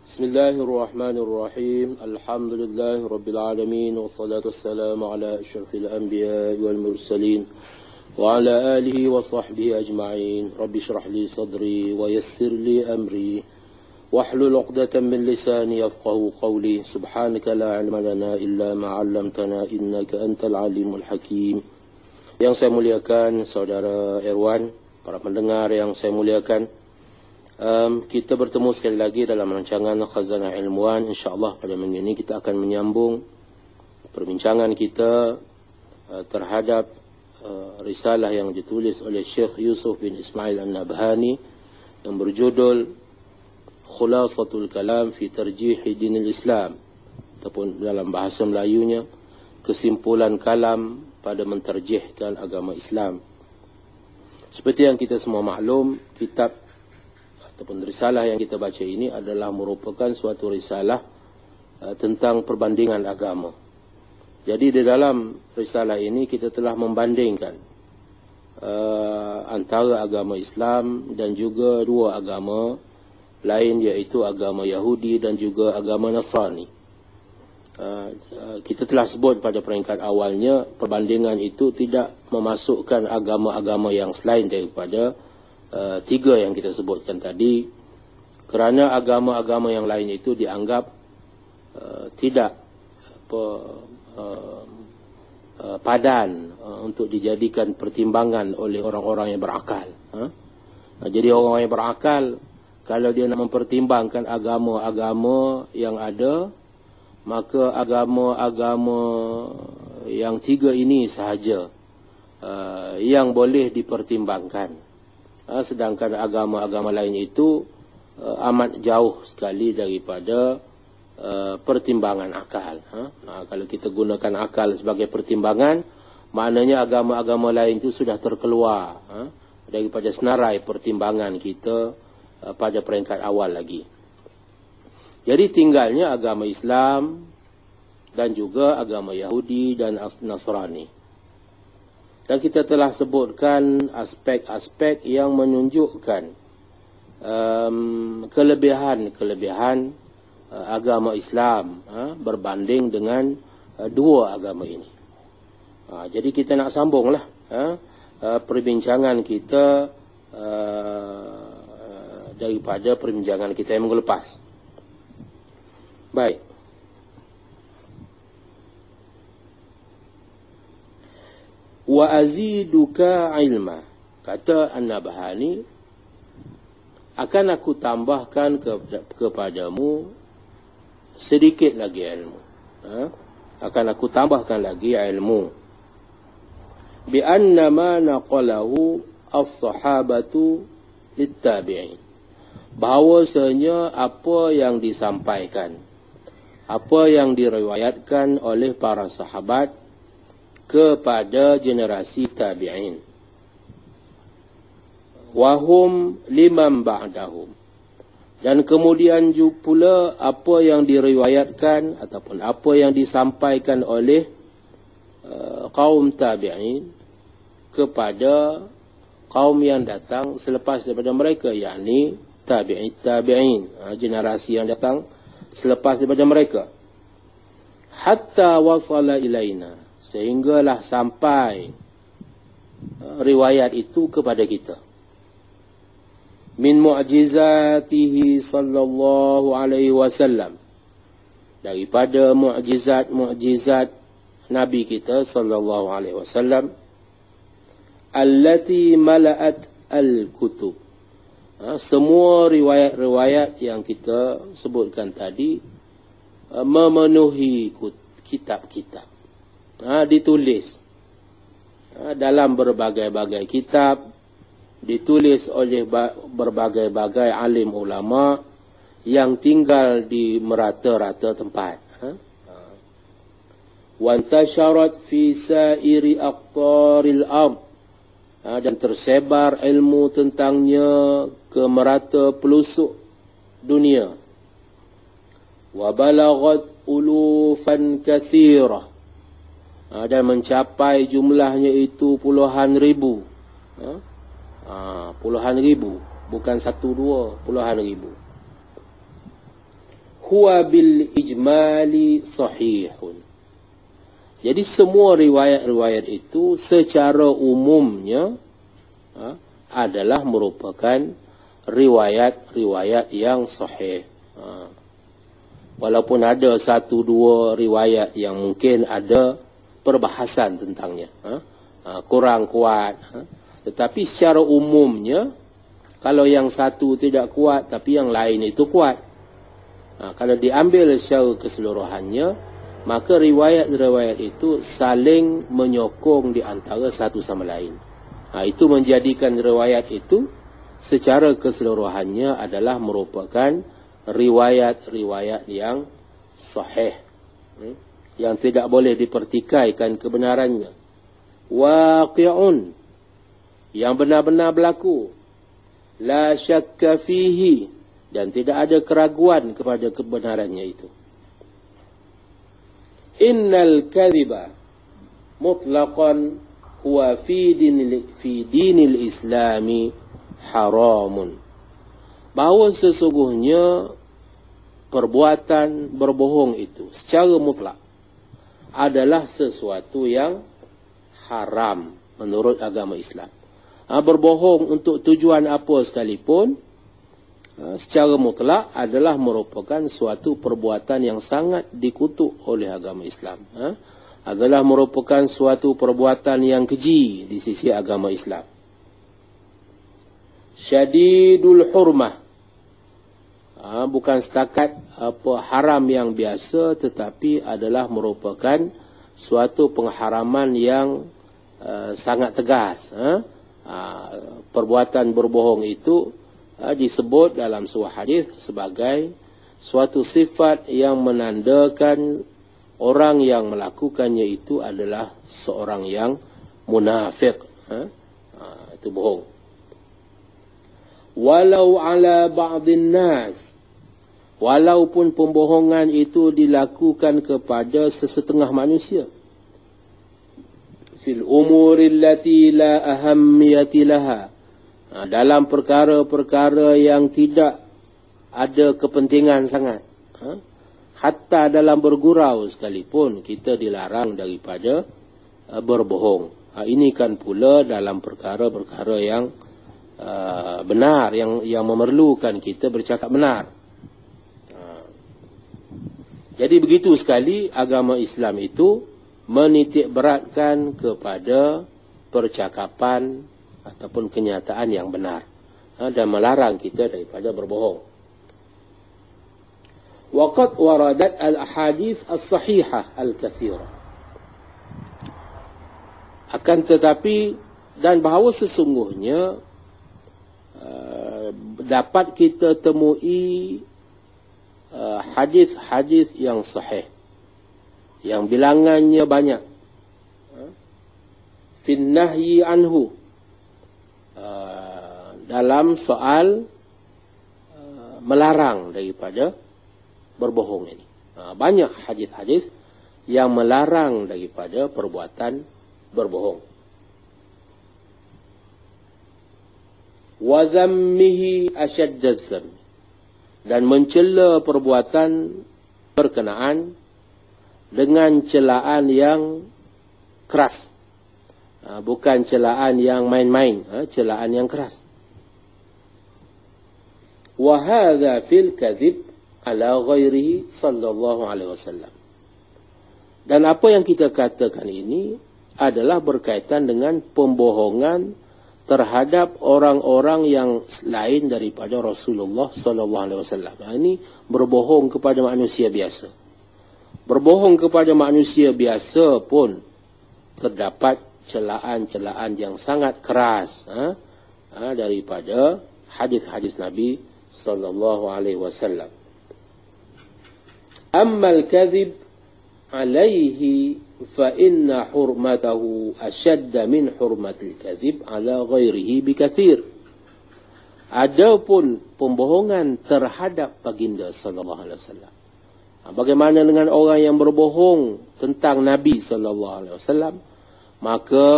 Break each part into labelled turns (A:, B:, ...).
A: Bismillahirrahmanirrahim. Alhamdulillahi Rabbil Alamin. Wassalatu wassalamu ala asyrafil anbiya wal mursalin wa ala alihi wa sahbihi ajma'in. Rabbi syrah li sadri wa yassir li amri wahlul 'uqdatam min lisani yafqahu qawli. Subhanaka la ilma lana illa ma 'allamtana innaka antal alimul hakim. Yang saya muliakan saudara Irwan, para pendengar yang saya muliakan, kita bertemu sekali lagi dalam rancangan Khazanah Ilmuwan. InsyaAllah pada minggu ini kita akan menyambung perbincangan kita terhadap risalah yang ditulis oleh Syekh Yusuf bin Ismail An-Nabhani yang berjudul Khulasatul Kalam fi Tarjih Dinil Islam, ataupun dalam bahasa Melayunya kesimpulan kalam pada mentarjihkan agama Islam. Seperti yang kita semua maklum, kitab ataupun risalah yang kita baca ini adalah merupakan suatu risalah tentang perbandingan agama. Jadi di dalam risalah ini kita telah membandingkan antara agama Islam dan juga dua agama lain, iaitu agama Yahudi dan juga agama Nasrani. Kita telah sebut pada peringkat awalnya, perbandingan itu tidak memasukkan agama-agama yang selain daripada tiga yang kita sebutkan tadi, kerana agama-agama yang lain itu dianggap tidak padan untuk dijadikan pertimbangan oleh orang-orang yang berakal. Jadi orang-orang yang berakal, kalau dia nak mempertimbangkan agama-agama yang ada, maka agama-agama yang tiga ini sahaja yang boleh dipertimbangkan. Sedangkan agama-agama lain itu amat jauh sekali daripada pertimbangan akal. Kalau kita gunakan akal sebagai pertimbangan, maknanya agama-agama lain itu sudah terkeluar daripada senarai pertimbangan kita pada peringkat awal lagi. Jadi tinggalnya agama Islam dan juga agama Yahudi dan Nasrani. Dan kita telah sebutkan aspek-aspek yang menunjukkan kelebihan-kelebihan agama Islam berbanding dengan dua agama ini. Jadi kita nak sambunglah perbincangan kita daripada perbincangan kita yang minggu lepas. Baik. Wa aziduka ilma, kata An-Nabhani, akan aku tambahkan kepadamu sedikit lagi ilmu. Akan aku tambahkan lagi ilmu. Bi anna ma naqalahu as-sahabatu lit-tabi'in, bahawasanya apa yang disampaikan, apa yang diriwayatkan oleh para sahabat kepada generasi tabi'in, wahum liman ba'dahum, dan kemudian juga pula apa yang diriwayatkan ataupun apa yang disampaikan oleh kaum tabi'in kepada kaum yang datang selepas daripada mereka, yakni tabi'in, generasi yang datang selepas daripada mereka. Hatta wasala ilaina, sehinggalah sampai riwayat itu kepada kita. Min mu'jizatihi sallallahu alaihi wasallam, daripada mu'jizat Nabi kita sallallahu alaihi wasallam, allati mala'at al-kutub, semua riwayat-riwayat yang kita sebutkan tadi memenuhi kitab-kitab, ditulis dalam berbagai-bagai kitab, ditulis oleh berbagai-bagai alim ulama yang tinggal di merata-rata tempat. Wantasharat fi sa'iri aqtaril ard, dan tersebar ilmu tentangnya ke merata pelosok dunia. Wa balaghat ulufan kathirah, dan mencapai jumlahnya itu puluhan ribu. Puluhan ribu, bukan satu dua, puluhan ribu. huwa bil ijmali sahihun. Jadi semua riwayat-riwayat itu secara umumnya adalah merupakan riwayat-riwayat yang sahih. Walaupun ada satu dua riwayat yang mungkin ada perbahasan tentangnya, kurang kuat, tetapi secara umumnya kalau yang satu tidak kuat tapi yang lain itu kuat, kalau diambil secara keseluruhannya, maka riwayat-riwayat itu saling menyokong di antara satu sama lain. Itu menjadikan riwayat itu secara keseluruhannya adalah merupakan riwayat-riwayat yang sahih, yang tidak boleh dipertikaikan kebenarannya. Waqi'un, yang benar-benar berlaku. La syakka fihi, dan tidak ada keraguan kepada kebenarannya itu. Innal kadhiba mutlaqan huwa fi dinil islami haramun. Bahawa sesungguhnya perbuatan berbohong itu secara mutlak adalah sesuatu yang haram menurut agama Islam. Berbohong untuk tujuan apa sekalipun, secara mutlak adalah merupakan suatu perbuatan yang sangat dikutuk oleh agama Islam. Adalah merupakan suatu perbuatan yang keji di sisi agama Islam. Syadidul hurmah, bukan setakat haram yang biasa, tetapi adalah merupakan suatu pengharaman yang sangat tegas. Perbuatan berbohong itu disebut dalam sebuah hadis sebagai suatu sifat yang menandakan orang yang melakukannya itu adalah seorang yang munafik. Itu bohong. Walau ala ba'dhin nas, walaupun pembohongan itu dilakukan kepada sesetengah manusia. Fil umuril lati la ahammiyati laha, dalam perkara-perkara yang tidak ada kepentingan sangat. Hatta dalam bergurau sekalipun kita dilarang daripada berbohong. Ini kan pula dalam perkara-perkara yang benar, yang memerlukan kita bercakap benar. Jadi begitu sekali agama Islam itu menitik beratkan kepada percakapan ataupun kenyataan yang benar, dan melarang kita daripada berbohong. Waqad waradat al-ahadits as-sahihah al-katsirah. Akan tetapi, dan bahawa sesungguhnya dapat kita temui hadis-hadis yang sahih, yang bilangannya banyak, fin nahyi anhu, dalam soal melarang daripada berbohong ini. Banyak hadis-hadis yang melarang daripada perbuatan berbohong. Wa dhammihi ashaddaz dhamm, dan mencela perbuatan berkenaan dengan celaan yang keras. Bukan celaan yang main-main, celaan yang keras. Wa hadza fil kadhib ala ghairihi sallallahu alaihi wasallam. Dan apa yang kita katakan ini adalah berkaitan dengan pembohongan terhadap orang-orang yang lain daripada Rasulullah sallallahu alaihi wasallam. Ini berbohong kepada manusia biasa. Berbohong kepada manusia biasa pun terdapat celaan-celaan yang sangat keras daripada hadis-hadis Nabi sallallahu alaihi wasallam. Amma al-kadhib alaihi fa inna hurmatahu ashadda min hurmatil kadhib ala ghairihi bikathir. Adapun pembohongan terhadap baginda sallallahu alaihi wasallam, bagaimana dengan orang yang berbohong tentang Nabi sallallahu alaihi wasallam, maka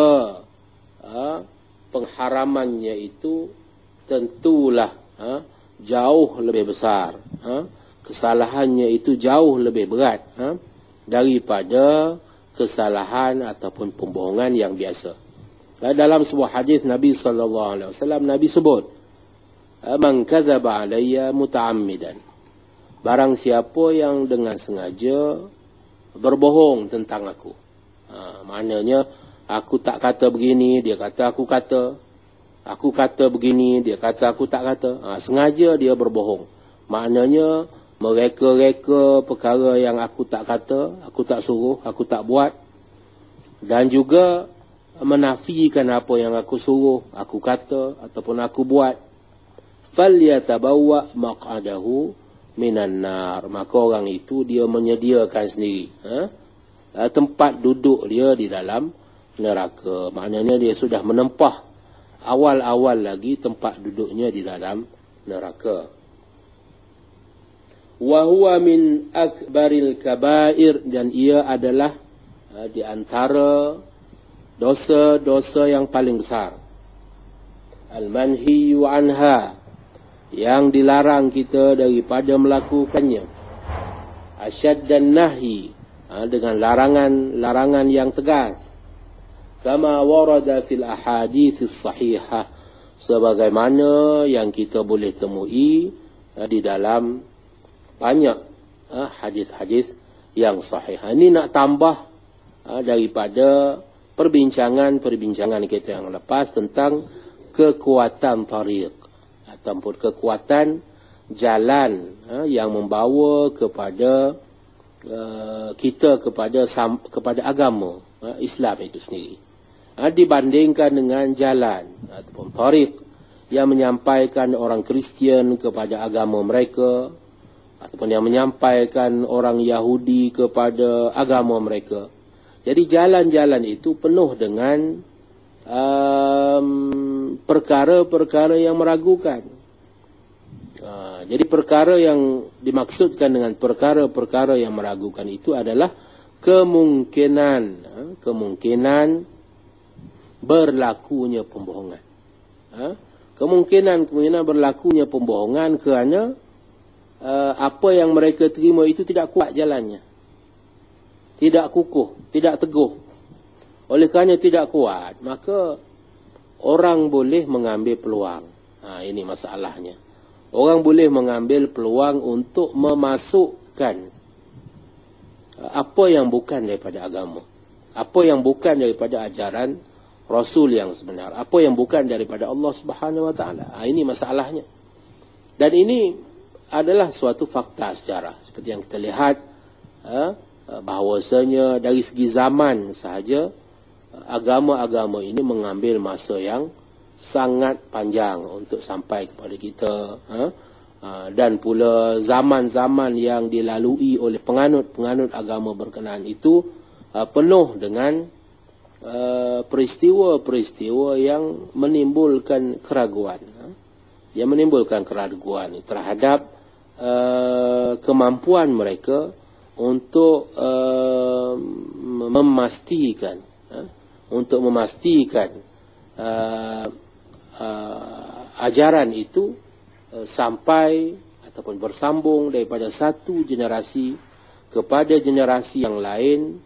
A: pengharamannya itu tentulah jauh lebih besar, kesalahannya itu jauh lebih berat daripada kesalahan ataupun pembohongan yang biasa. Dalam sebuah hadis Nabi SAW, Nabi sebut, man kadzaba alayya muta'ammidan, barang siapa yang dengan sengaja berbohong tentang aku. Maknanya aku tak kata begini, dia kata aku kata. Aku kata begini, dia kata aku tak kata. Sengaja dia berbohong. Maknanya mereka-reka perkara yang aku tak kata, aku tak suruh, aku tak buat. Dan juga menafikan apa yang aku suruh, aku kata ataupun aku buat. Falyatabawwa maq'adahu minan nar, maka orang itu dia menyediakan sendiri tempat duduk dia di dalam neraka. Maknanya dia sudah menempah awal-awal lagi tempat duduknya di dalam neraka. Wa huwa min akbaril kabair, dan ia adalah di antara dosa-dosa yang paling besar. Al-manhiyu anha, yang dilarang kita daripada melakukannya. Asyaddan nahi, dengan larangan yang tegas. Kama warada fil ahadithis sahihah, sebagaimana yang kita boleh temui di dalam banyak hadis-hadis yang sahih. Ini nak tambah daripada perbincangan kita yang lepas tentang kekuatan tariq ataupun kekuatan jalan yang membawa kepada kita kepada agama Islam itu sendiri, dibandingkan dengan jalan ataupun tariq yang menyampaikan orang Kristian kepada agama mereka, ataupun yang menyampaikan orang Yahudi kepada agama mereka. Jadi jalan-jalan itu penuh dengan perkara-perkara yang meragukan. Jadi perkara yang dimaksudkan dengan perkara-perkara yang meragukan itu adalah kemungkinan berlakunya pembohongan. Kemungkinan berlakunya pembohongan kerana apa yang mereka terima itu tidak kuat jalannya, tidak kukuh, tidak teguh. Oleh kerana tidak kuat, maka orang boleh mengambil peluang. Ini masalahnya. Orang boleh mengambil peluang untuk memasukkan apa yang bukan daripada agama, apa yang bukan daripada ajaran Rasul yang sebenar, apa yang bukan daripada Allah Subhanahu Wa Taala. Ini masalahnya. Dan ini adalah suatu fakta sejarah, seperti yang kita lihat bahawasanya dari segi zaman sahaja agama-agama ini mengambil masa yang sangat panjang untuk sampai kepada kita, dan pula zaman-zaman yang dilalui oleh penganut-penganut agama berkenaan itu penuh dengan peristiwa-peristiwa yang menimbulkan keraguan, terhadap kemampuan mereka untuk memastikan ajaran itu sampai ataupun bersambung daripada satu generasi kepada generasi yang lain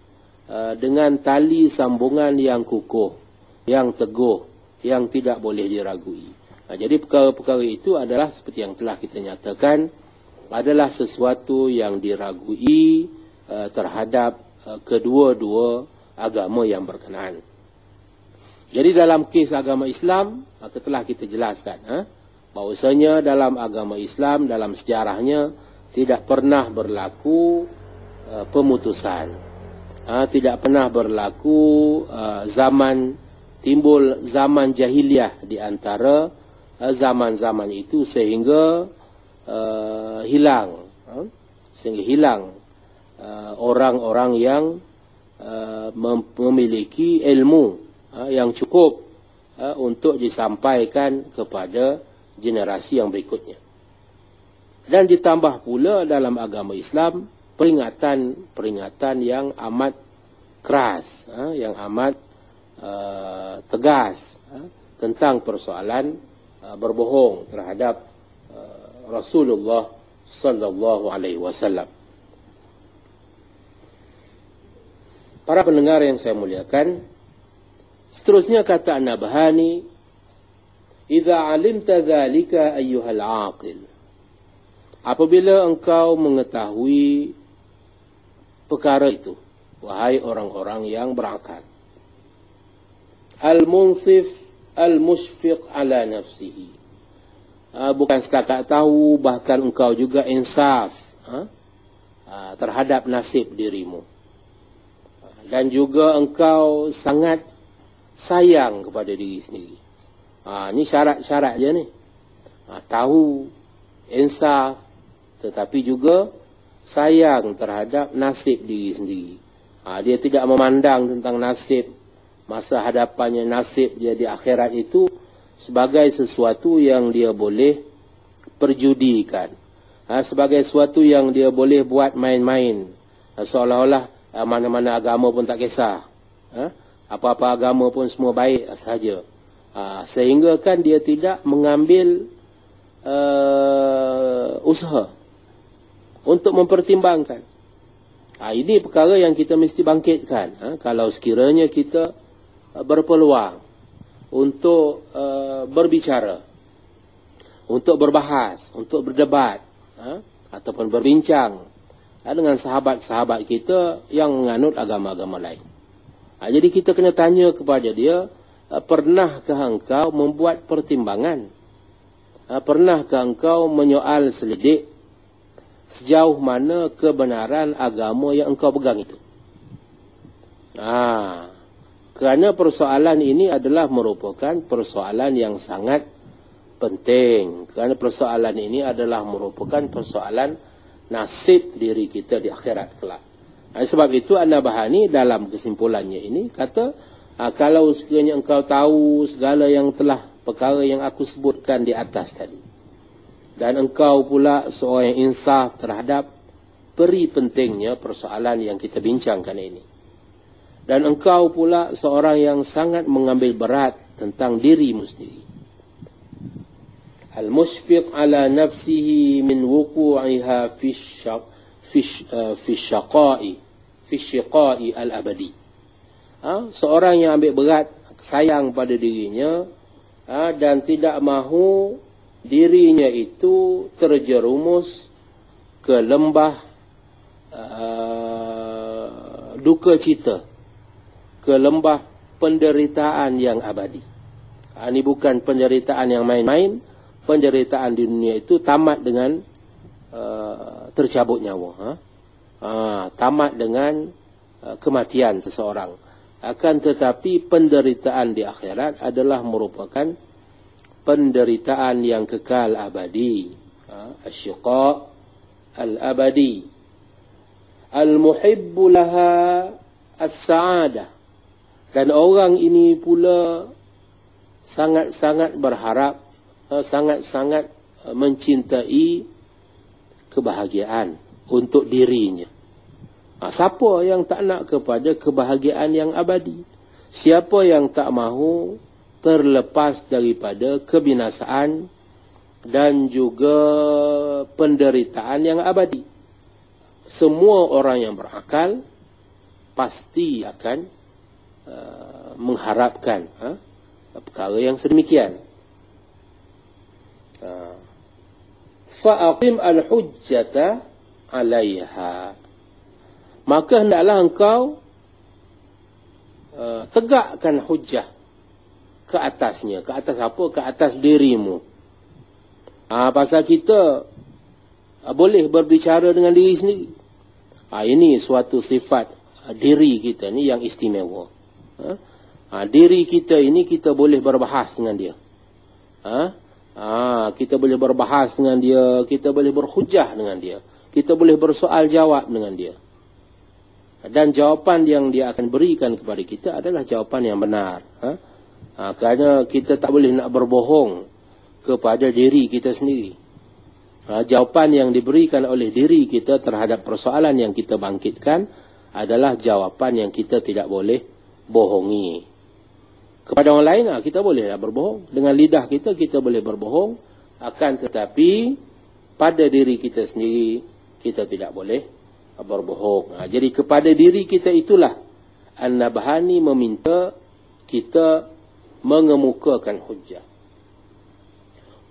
A: dengan tali sambungan yang kukuh, yang teguh, yang tidak boleh diragui. Jadi perkara-perkara itu adalah seperti yang telah kita nyatakan, adalah sesuatu yang diragui terhadap kedua-dua agama yang berkenaan. Jadi dalam kes agama Islam, maka telah kita jelaskan bahawasanya dalam agama Islam, dalam sejarahnya tidak pernah berlaku pemutusan, tidak pernah berlaku timbul zaman jahiliyah di antara zaman-zaman itu sehingga hilang orang-orang yang memiliki ilmu yang cukup untuk disampaikan kepada generasi yang berikutnya. Dan ditambah pula dalam agama Islam peringatan yang amat keras, yang amat tegas tentang persoalan berbohong terhadap Rasulullah sallallahu alaihi wasallam. Para pendengar yang saya muliakan, seterusnya kata An-Nabhani, "Idza 'alimta dzalika ayyuhal 'aqil." Apabila engkau mengetahui perkara itu, wahai orang-orang yang berakal. Al-munsif al-mushfiq ala nafsihi. Bukan setakat tahu, bahkan engkau juga insaf terhadap nasib dirimu. Dan juga engkau sangat sayang kepada diri sendiri. Ini syarat-syarat je ni. Tahu, insaf, tetapi juga sayang terhadap nasib diri sendiri. Dia tidak memandang tentang nasib masa hadapannya, nasib dia di akhirat itu sebagai sesuatu yang dia boleh perjudikan, sebagai sesuatu yang dia boleh buat main-main, seolah-olah mana-mana agama pun tak kisah, apa-apa agama pun semua baik saja, sehingga kan dia tidak mengambil usaha untuk mempertimbangkan. Ini perkara yang kita mesti bangkitkan. Kalau sekiranya kita berpeluang untuk berbicara, untuk berbahas, untuk berdebat, ataupun berbincang dengan sahabat-sahabat kita yang menganut agama-agama lain. Jadi kita kena tanya kepada dia, pernahkah engkau membuat pertimbangan? Pernahkah engkau menyoal selidik sejauh mana kebenaran agama yang engkau pegang itu? Kerana persoalan ini adalah merupakan persoalan yang sangat penting. Kerana persoalan ini adalah merupakan persoalan nasib diri kita di akhirat kelak. Sebab itu An-Nabhani dalam kesimpulannya ini kata, kalau sekiranya engkau tahu segala yang telah perkara yang aku sebutkan di atas tadi, dan engkau pula seorang yang insaf terhadap peri pentingnya persoalan yang kita bincangkan ini, dan engkau pula seorang yang sangat mengambil berat tentang dirimu sendiri, al-mushfiq ala nafsihi min wuqu'iha fi syiqa'i al-abadi. Seorang yang ambil berat, sayang pada dirinya, dan tidak mahu dirinya itu terjerumus ke lembah duka cita, ke lembah penderitaan yang abadi. Ini bukan penderitaan yang main-main. Penderitaan di dunia itu tamat dengan tercabut nyawa, tamat dengan kematian seseorang. Akan tetapi penderitaan di akhirat adalah merupakan penderitaan yang kekal abadi, asyiqa al-abadi, al-muhibbu laha as-sa'adah. Dan orang ini pula sangat-sangat berharap, sangat-sangat mencintai kebahagiaan untuk dirinya. Siapa yang tak nak kepada kebahagiaan yang abadi? Siapa yang tak mahu terlepas daripada kebinasaan dan juga penderitaan yang abadi? Semua orang yang berakal pasti akan mengharapkan perkara yang sedemikian. Fa'aqim al-hujjata 'alaiha. Maka hendaklah engkau tegakkan hujjah ke atasnya. Ke atas apa? Ke atas dirimu. Pasal kita boleh berbicara dengan diri sendiri. Ini suatu sifat diri kita ni yang istimewa. Diri kita ini kita boleh berbahas dengan dia. Kita boleh berbahas dengan dia, kita boleh berhujah dengan dia, kita boleh bersoal jawab dengan dia. Dan jawapan yang dia akan berikan kepada kita adalah jawapan yang benar. Kerana kita tak boleh nak berbohong kepada diri kita sendiri. Jawapan yang diberikan oleh diri kita terhadap persoalan yang kita bangkitkan adalah jawapan yang kita tidak boleh bohongi. Kepada orang lain kita boleh berbohong. Dengan lidah kita boleh berbohong. Akan tetapi pada diri kita sendiri, kita tidak boleh berbohong. Jadi kepada diri kita itulah An-Nabhani meminta kita mengemukakan hujjah.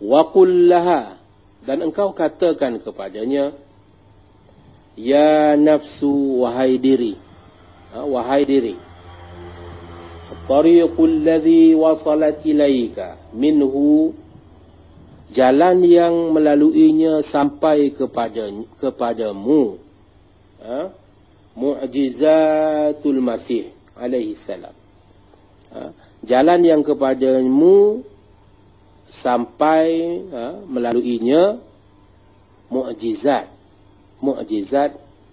A: Wa qul laha, dan engkau katakan kepadanya, ya nafsu, wahai diri, wahai diri, at-tariqul ladzi wasalat ilaika minhu, jalan yang melaluinya sampai kepadamu, mu'jizatul Masih alaihi salam, jalan yang kepadamu sampai melaluinya mukjizat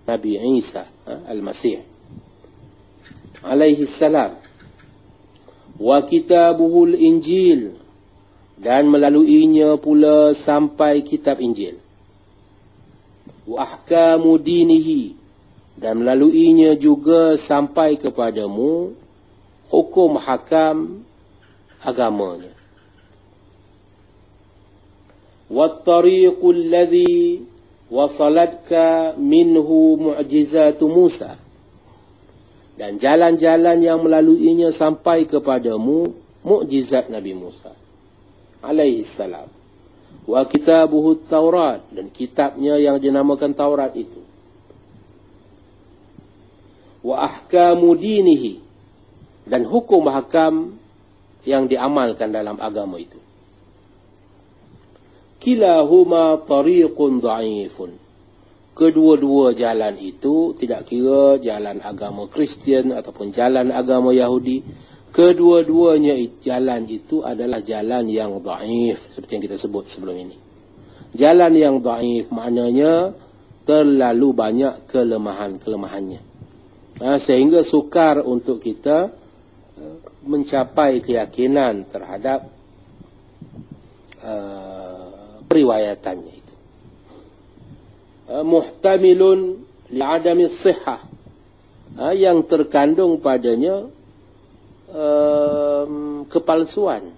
A: Nabi Isa al-Masih alaihi salam, wa kitabuhul Injil, dan melaluinya pula sampai kitab Injil, wa ahkamu dinihi, dan melaluinya juga sampai kepadamu hukum hakam agamanya, wat-tariqul ladzi wasalatka minhu mu'jizatu Musa, dan jalan-jalan yang melaluinya sampai kepadamu mukjizat Nabi Musa alaihi salam, wa kitabuhu Taurat, dan kitabnya yang dinamakan Taurat itu, wa ahkamu dinihi, dan hukum hakam yang diamalkan dalam agama itu. Kilahuma tariqun dha'ifun, kedua-dua jalan itu, tidak kira jalan agama Kristian ataupun jalan agama Yahudi, kedua-duanya jalan itu adalah jalan yang dhaif, seperti yang kita sebut sebelum ini. Jalan yang dhaif maknanya terlalu banyak kelemahan-kelemahannya, sehingga sukar untuk kita mencapai keyakinan terhadap periwayatannya itu. Muhtamilun li'adami sihah, yang terkandung padanya kepalsuan.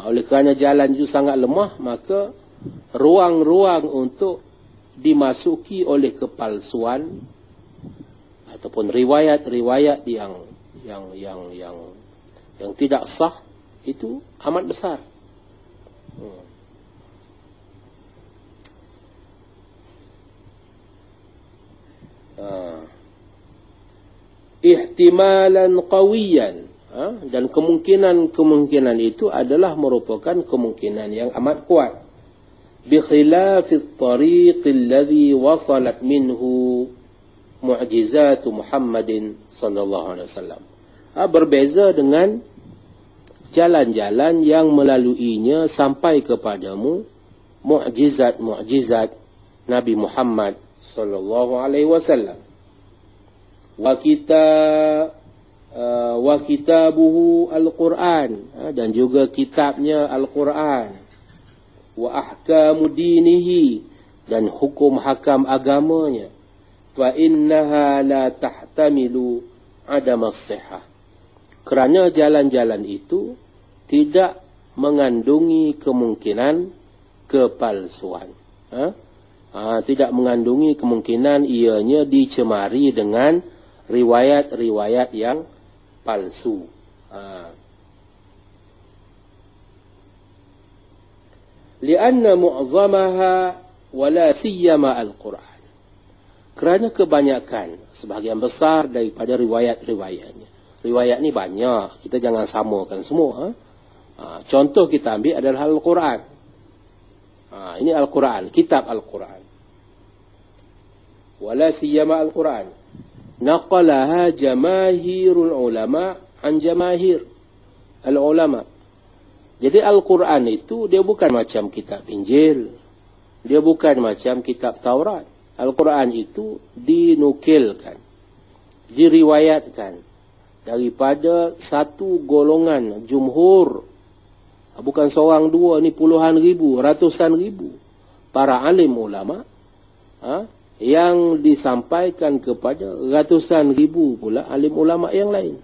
A: Oleh kerana jalan itu sangat lemah, maka ruang-ruang untuk dimasuki oleh kepalsuan ataupun riwayat-riwayat yang tidak sah itu amat besar. Ihtimalan qawiyan, dan kemungkinan itu adalah merupakan kemungkinan yang amat kuat. Bi khilafit tariq alladhi wasalat minhu mu'jizatu Muhammadin sallallahu alaihi wasallam, berbeza dengan jalan-jalan yang melaluinya sampai kepadamu mukjizat Nabi Muhammad sallallahu alaihi wasallam. Wa kitabuhu Al-Quran, dan juga kitabnya Al-Quran. Wa ahkamu dinihi, dan hukum hakam agamanya. Fa innaha la tahtamilu adam as-sihah, kerana jalan-jalan itu tidak mengandungi kemungkinan kepalsuan. Tidak mengandungi kemungkinan ianya dicemari dengan riwayat-riwayat yang palsu. Lianna mu'zamaha wala siyama al-Quran, kerana kebanyakan, sebahagian besar daripada riwayat-riwayatnya. Riwayat ni banyak, kita jangan samakan semua. Contoh kita ambil adalah Al-Quran. Ini Al-Quran, kitab Al-Quran. Wala siyama Al-Quran naqalaha jamahirul ulama an jamahir al-ulama. Jadi Al-Quran itu dia bukan macam kitab Injil, dia bukan macam kitab Taurat. Al-Quran itu dinukilkan, diriwayatkan daripada satu golongan jumhur, bukan seorang dua, ni puluhan ribu, ratusan ribu para alim ulama, yang disampaikan kepada ratusan ribu pula alim ulama yang lain.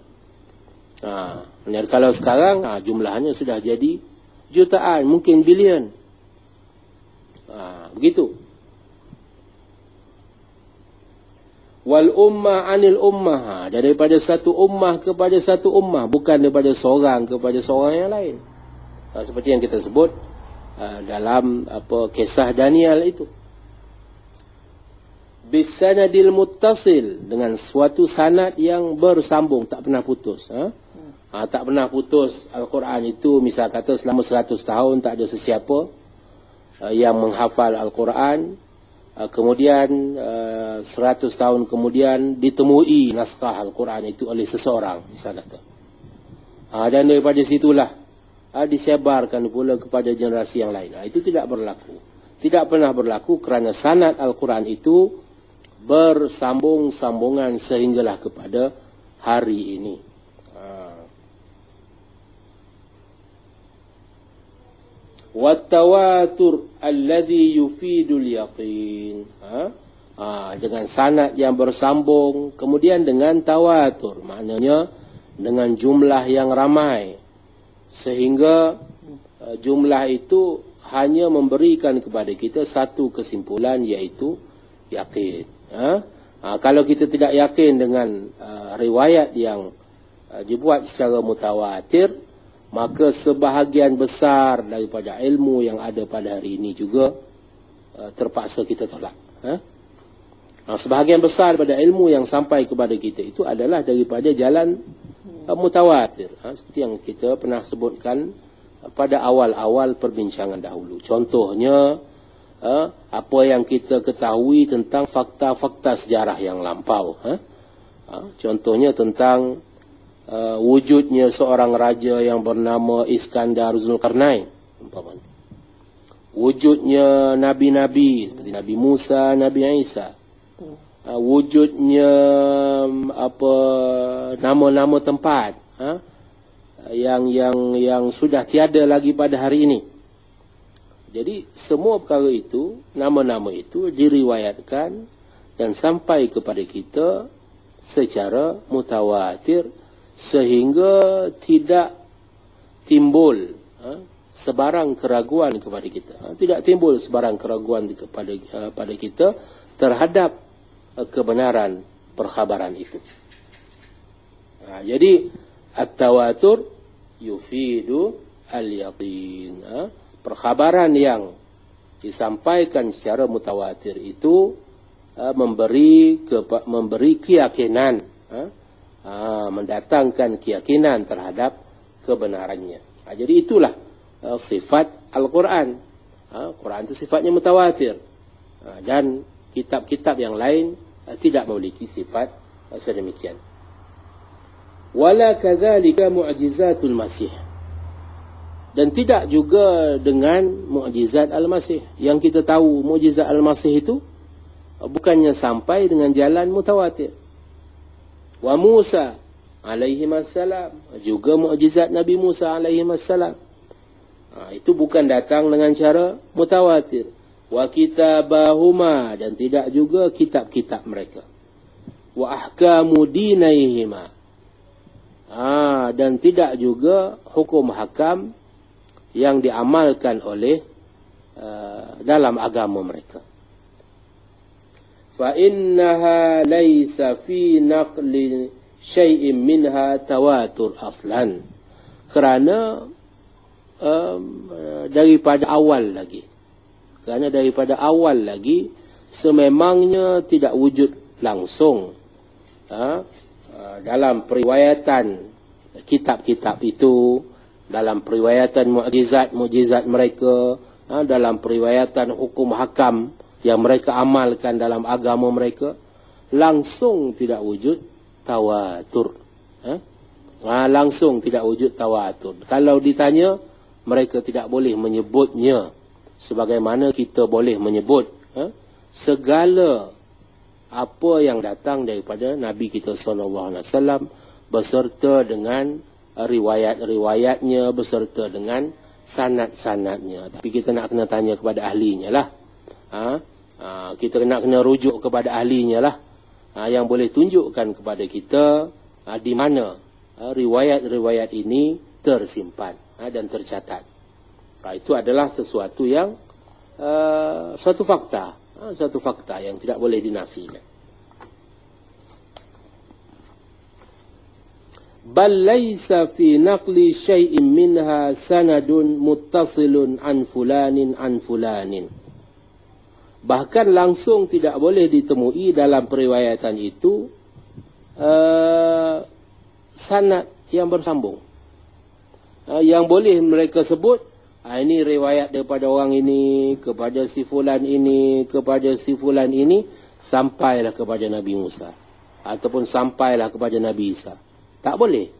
A: Kalau sekarang jumlahnya sudah jadi jutaan, mungkin bilion. Begitu. Wal ummah anil ummah, daripada satu ummah kepada satu ummah, bukan daripada seorang kepada seorang yang lain. Seperti yang kita sebut dalam kisah Daniel itu. Bisanadil muttasil, dengan suatu sanad yang bersambung, tak pernah putus. Tak pernah putus. Al-Quran itu misal kata selama 100 tahun tak ada sesiapa yang menghafal Al-Quran. Kemudian 100 tahun kemudian ditemui naskah Al-Quran itu oleh seseorang, misal kata. Dan daripada situlah disebarkan pula kepada generasi yang lain. Itu tidak berlaku. Tidak pernah berlaku kerana sanad Al-Quran itu bersambung-sambungan sehinggalah kepada hari ini. Wattawatur alladhi yufidul yaqin. Dengan sanad yang bersambung, kemudian dengan tawatur, maknanya dengan jumlah yang ramai, sehingga jumlah itu hanya memberikan kepada kita satu kesimpulan, iaitu yakin. Kalau kita tidak yakin dengan riwayat yang dibuat secara mutawatir, maka sebahagian besar daripada ilmu yang ada pada hari ini juga terpaksa kita tolak. Sebahagian besar daripada ilmu yang sampai kepada kita itu adalah daripada jalan mutawatir. Seperti yang kita pernah sebutkan pada awal-awal perbincangan dahulu. Contohnya, apa yang kita ketahui tentang fakta-fakta sejarah yang lampau. Contohnya tentang wujudnya seorang raja yang bernama Iskandar Zulkarnain, wujudnya nabi-nabi seperti Nabi Musa, Nabi Isa, wujudnya nama-nama tempat yang sudah tiada lagi pada hari ini. Jadi semua perkara itu, nama-nama itu diriwayatkan dan sampai kepada kita secara mutawatir, sehingga tidak timbul sebarang keraguan kepada kita. Tidak timbul sebarang keraguan kepada kita terhadap kebenaran perkhabaran itu. Jadi at-tawatur yufidu al-yaqin. Perkhabaran yang disampaikan secara mutawatir itu memberi keyakinan, mendatangkan keyakinan terhadap kebenarannya. Jadi itulah sifat Al-Quran. Quran itu sifatnya mutawatir, dan kitab-kitab yang lain tidak memiliki sifat sedemikian. Wala kadzalika mu'jizatul Masih, dan tidak juga dengan mukjizat Al-Masih. Yang kita tahu mukjizat Al-Masih itu bukannya sampai dengan jalan mutawatir. Wa Musa alaihi wassalam, juga mukjizat Nabi Musa alaihi wassalam, itu bukan datang dengan cara mutawatir. Wa kitabahuma, dan tidak juga kitab-kitab mereka. Wa ahkamu dinaihima, dan tidak juga hukum hakam yang diamalkan oleh dalam agama mereka. Fa innaha laisa fi naqli syai'in minha tawatur aslan. Kerana daripada awal lagi sememangnya tidak wujud langsung dalam periwayatan kitab-kitab itu, dalam periwayatan mukjizat mereka, dalam periwayatan hukum hakam yang mereka amalkan dalam agama mereka, langsung tidak wujud tawatur. Langsung tidak wujud tawatur. Kalau ditanya, mereka tidak boleh menyebutnya sebagaimana kita boleh menyebut segala apa yang datang daripada Nabi kita SAW, beserta dengan riwayat-riwayatnya, beserta dengan sanad-sanadnya. Tapi kita nak kena tanya kepada ahlinya lah. Kita nak kena rujuk kepada ahlinya lah, yang boleh tunjukkan kepada kita di mana riwayat-riwayat ini tersimpan dan tercatat. Itu adalah sesuatu yang suatu fakta, suatu fakta yang tidak boleh dinafikan. Bal laisa fi naqli syai'in minha sanadun muttasilun an fulanin an fulanin. Bahkan langsung tidak boleh ditemui dalam periwayatan itu sanad yang bersambung. Yang boleh mereka sebut, ini riwayat daripada orang ini kepada si fulan ini kepada si fulan ini sampailah kepada Nabi Musa ataupun sampailah kepada Nabi Isa. Tak boleh.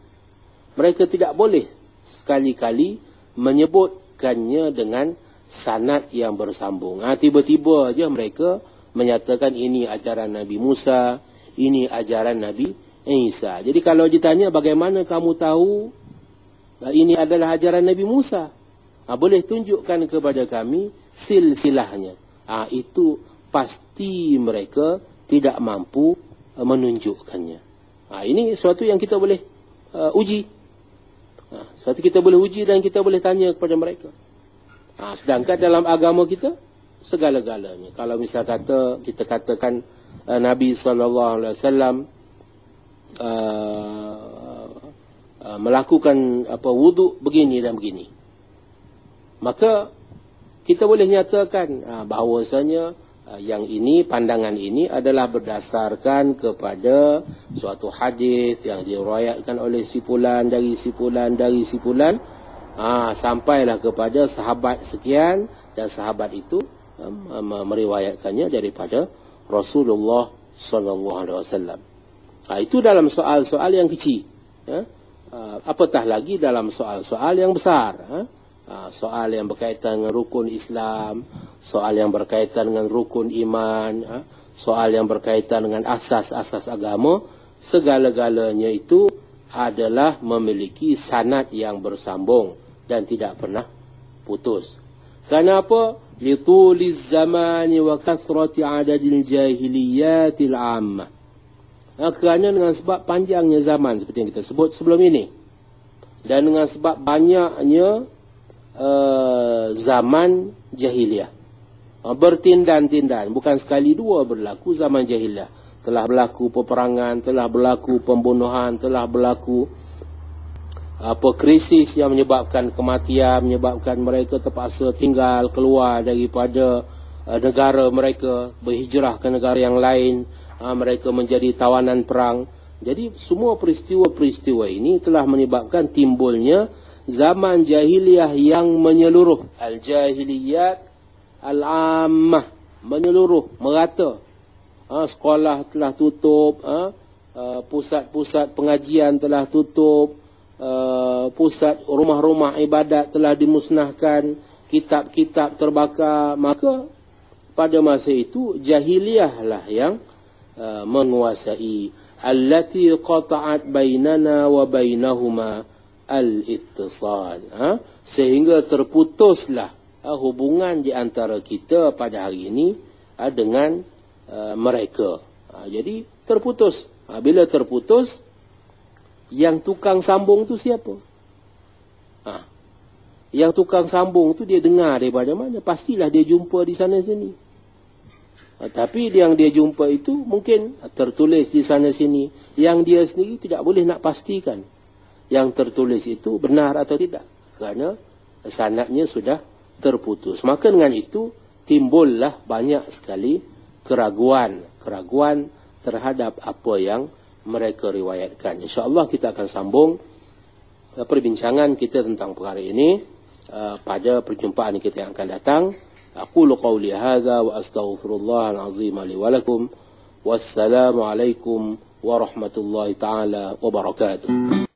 A: Mereka tidak boleh sekali-kali menyebutkannya dengan sanad yang bersambung. Tiba-tiba aja mereka menyatakan ini ajaran Nabi Musa, ini ajaran Nabi Isa. Jadi kalau ditanya bagaimana kamu tahu ini adalah ajaran Nabi Musa, boleh tunjukkan kepada kami silsilahnya. Itu pasti mereka tidak mampu menunjukkannya. Ini sesuatu yang kita boleh uji. Sesuatu kita boleh uji dan kita boleh tanya kepada mereka. Sedangkan dalam agama kita, segala-galanya. Kalau misal kata, kita katakan Nabi SAW melakukan wuduk begini dan begini, maka kita boleh nyatakan bahawasanya yang ini, pandangan ini adalah berdasarkan kepada suatu hadis yang diriwayatkan oleh si fulan dari si fulan dari si fulan, sampailah kepada sahabat sekian, dan sahabat itu meriwayatkannya daripada Rasulullah SAW. Itu dalam soal-soal yang kecil, apatah lagi dalam soal-soal yang besar, soal yang berkaitan dengan rukun Islam, soal yang berkaitan dengan rukun iman, soal yang berkaitan dengan asas-asas agama. Segala-galanya itu adalah memiliki sanad yang bersambung dan tidak pernah putus. Kenapa? Lituliz zamani wa kathrati adadil jahiliyatil ammah. Kerana dengan sebab panjangnya zaman seperti yang kita sebut sebelum ini, dan dengan sebab banyaknya zaman jahiliyah, bertindan-tindan, bukan sekali dua berlaku zaman jahiliyah. Telah berlaku peperangan, telah berlaku pembunuhan, telah berlaku krisis yang menyebabkan kematian, menyebabkan mereka terpaksa tinggal keluar daripada negara mereka, berhijrah ke negara yang lain. Mereka menjadi tawanan perang. Jadi semua peristiwa-peristiwa ini telah menyebabkan timbulnya zaman jahiliyah yang menyeluruh. Al-jahiliyat al-ammah, menyeluruh, merata. Sekolah telah tutup, pusat-pusat pengajian telah tutup, pusat rumah-rumah ibadat telah dimusnahkan, kitab-kitab terbakar. Maka pada masa itu jahiliyah lah yang menguasai. Allati qata'at bainana wa bainahuma al-ittisal, sehingga terputuslah hubungan di antara kita pada hari ini dengan mereka. Jadi terputus. Bila terputus, yang tukang sambung tu siapa? Yang tukang sambung tu dia dengar daripada mana? Pastilah dia jumpa di sana sini. Tapi yang dia jumpa itu mungkin tertulis di sana sini, yang dia sendiri tidak boleh nak pastikan yang tertulis itu benar atau tidak, kerana sanadnya sudah terputus. Maka dengan itu timbullah banyak sekali keraguan terhadap apa yang mereka riwayatkan. InsyaAllah kita akan sambung perbincangan kita tentang perkara ini pada perjumpaan kita yang akan datang. Aqulu qawli hadha wa astaghfirullahal azim li wa lakum. Wassalamu alaikum warahmatullahi ta'ala wabarakatuh.